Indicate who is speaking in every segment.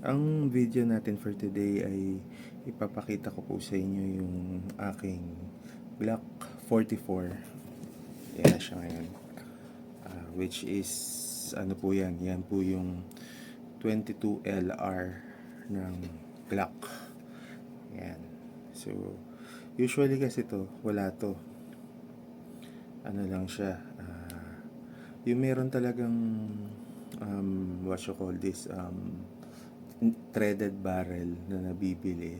Speaker 1: Ang video natin for today ay ipapakita ko po sa inyo yung aking Glock 44. Yan na siya ngayon. Which is, ano po yan? Yan po yung 22 LR ng Glock. Yan. So, usually kasi to, wala to. Ano lang siya. Yung meron talagang, what you call this, threaded barrel na nabibili.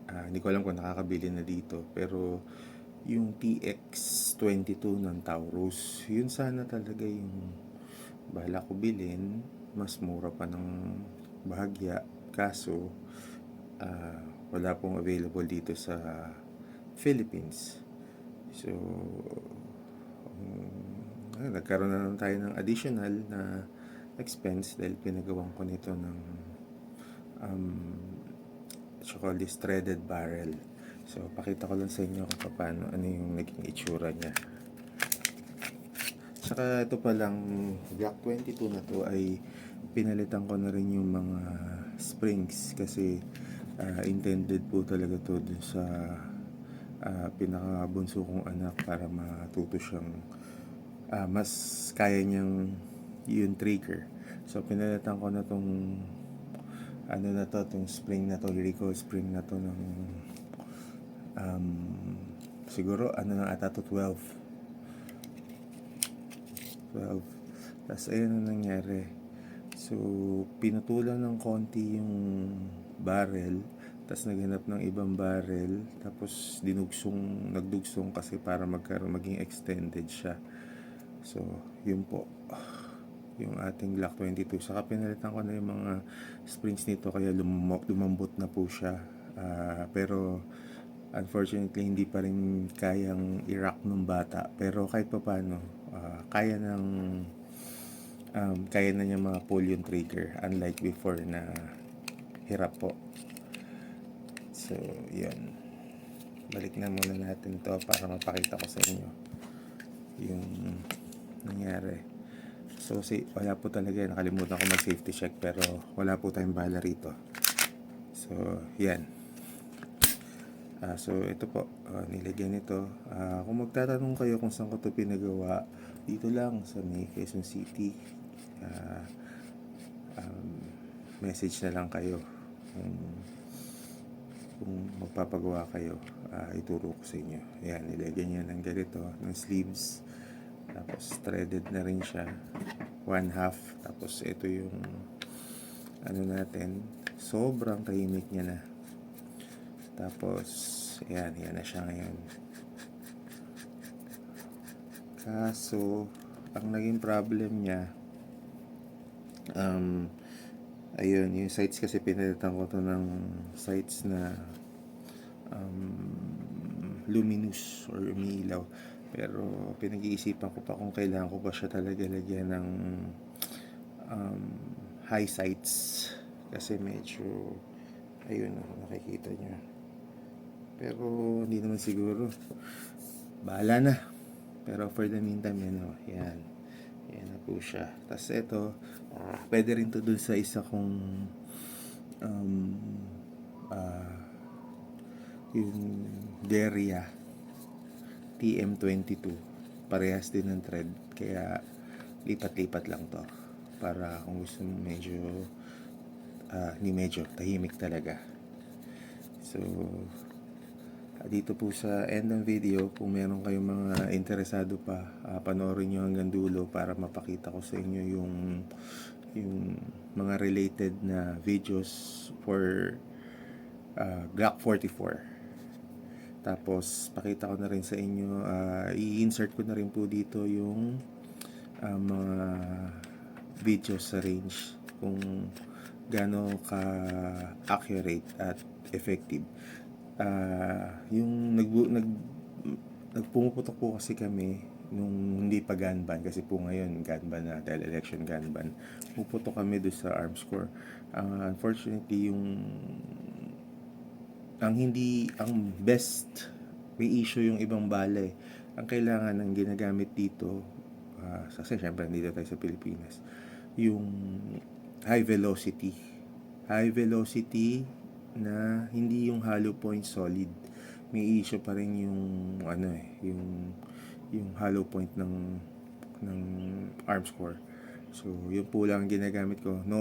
Speaker 1: Hindi ko alam kung nakakabili na dito, pero yung TX22 ng Taurus, yun sana talaga yung bala ko bilhin. Mas mura pa ng bahagya, kaso wala pong available dito sa Philippines. So nagkaroon na lang tayo ng additional na expense dahil pinagawan ko nito ng this threaded barrel. So pakita ko lang sa inyo kung paano, ano yung naging itsura niya. Saka ito palang Glock 22 na to ay pinalitan ko na rin yung mga springs kasi intended po talaga to dun sa pinakabunso kong anak para matuto siyang mas kaya niyang yung trigger. So pinalitan ko na tong ano na to, tong spring na to, recoil spring na to ng siguro ano na ata to 12. Tapos ayun ang nangyari. So pinutulan ng konti yung barrel, tapos naghanap ng ibang barrel, tapos nagdugsong kasi para maging extended siya. So yun po yung ating Glock 22. Saka pinalitan ko na yung mga springs nito kaya lumambot na po siya. Pero unfortunately hindi pa rin kayang i-rock ng bata, pero kahit pa paano kaya na niya pull yung trigger, unlike before na hirap po. So yun, balik na muna natin to para mapakita ko sa inyo yung nangyari. So wala po talaga, nakalimutan ko mag safety check, pero wala po tayong bala rito. So yan. So ito po, nilagyan nito. Kung magtatanong kayo kung saan ko ito pinagawa, dito lang sa may Quezon City. Message na lang kayo kung magpapagawa kayo, ituro ko sa inyo. Ayan, nilagyan niya ng ganito, ng sleeves. Tapos threaded na rin siya, 1/2. Tapos ito yung ano natin, sobrang tahimik niya na. Tapos yan na siya ngayon. Kaso ang naging problem niya, ayun, yung sights kasi pinalitan ko to ng sights na luminous or umiilaw. Pero pinag-iisipan ko pa kung kailangan ko ba siya talaga lagyan ng high sights, kasi medyo ayun, nakikita niyo. Pero hindi naman siguro, bahala na. Pero for the meantime, yan na po siya. Tapos ito, pwede rin to dun sa isa kong yung Deria TM22, parehas din ng thread, kaya lipat-lipat lang to para kung gusto mo medyo tahimik talaga. So dito po sa end ng video, kung meron kayong mga interesado pa, panoorin nyo hanggang dulo para mapakita ko sa inyo yung mga related na videos for Glock 44. Tapos pakita ko na rin sa inyo, i-insert ko na rin po dito yung mga videos sa range, kung gaano ka accurate at effective. Yung nagpumuputok po kasi kami nung hindi pa gun ban, kasi po ngayon gun ban na dahil election gun ban. Puputok kami doon sa arms corps. Unfortunately, ang best, may issue yung ibang bala eh. Ang kailangan ng ginagamit dito, kasi syempre dito tayo sa Pilipinas, yung high velocity. high velocity na hindi yung hollow point solid. May issue pa rin yung ano yung hollow point ng arms core. So, yun po lang ginagamit ko. No,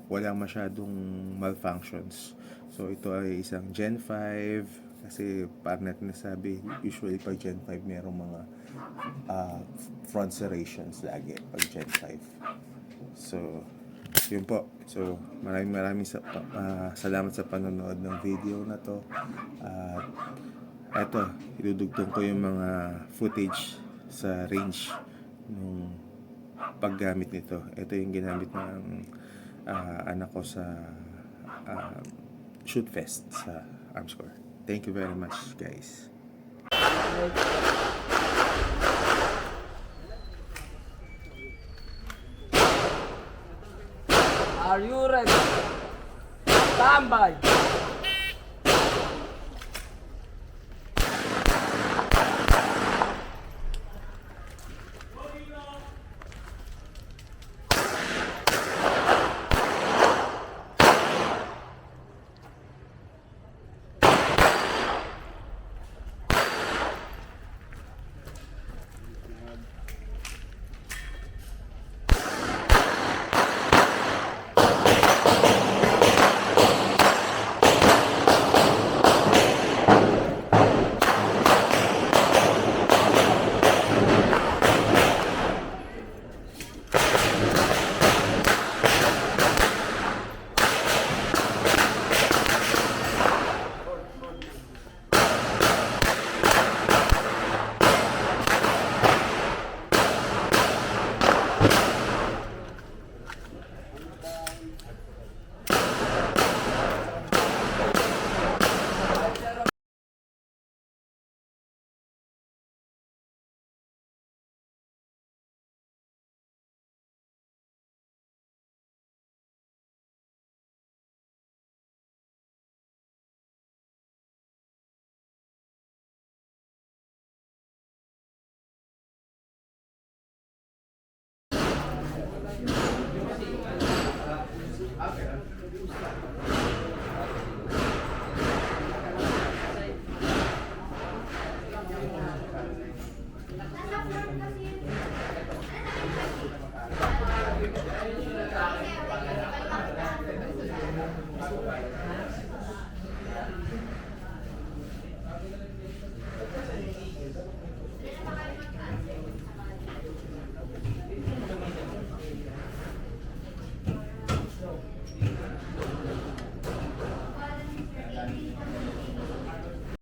Speaker 1: walang masyadong malfunctions. So, ito ay isang Gen 5 kasi parang natin nasabi, usually pag Gen 5 merong mga front serrations lagi pag Gen 5. So, yun po. So, maraming salamat sa panonood ng video na to. At eto, idudugtong ko yung mga footage sa range nung paggamit nito. Ito yung ginamit ng anak ko sa shoot fest sa Armscore. Thank you very much, guys.
Speaker 2: Are you ready? Stand by.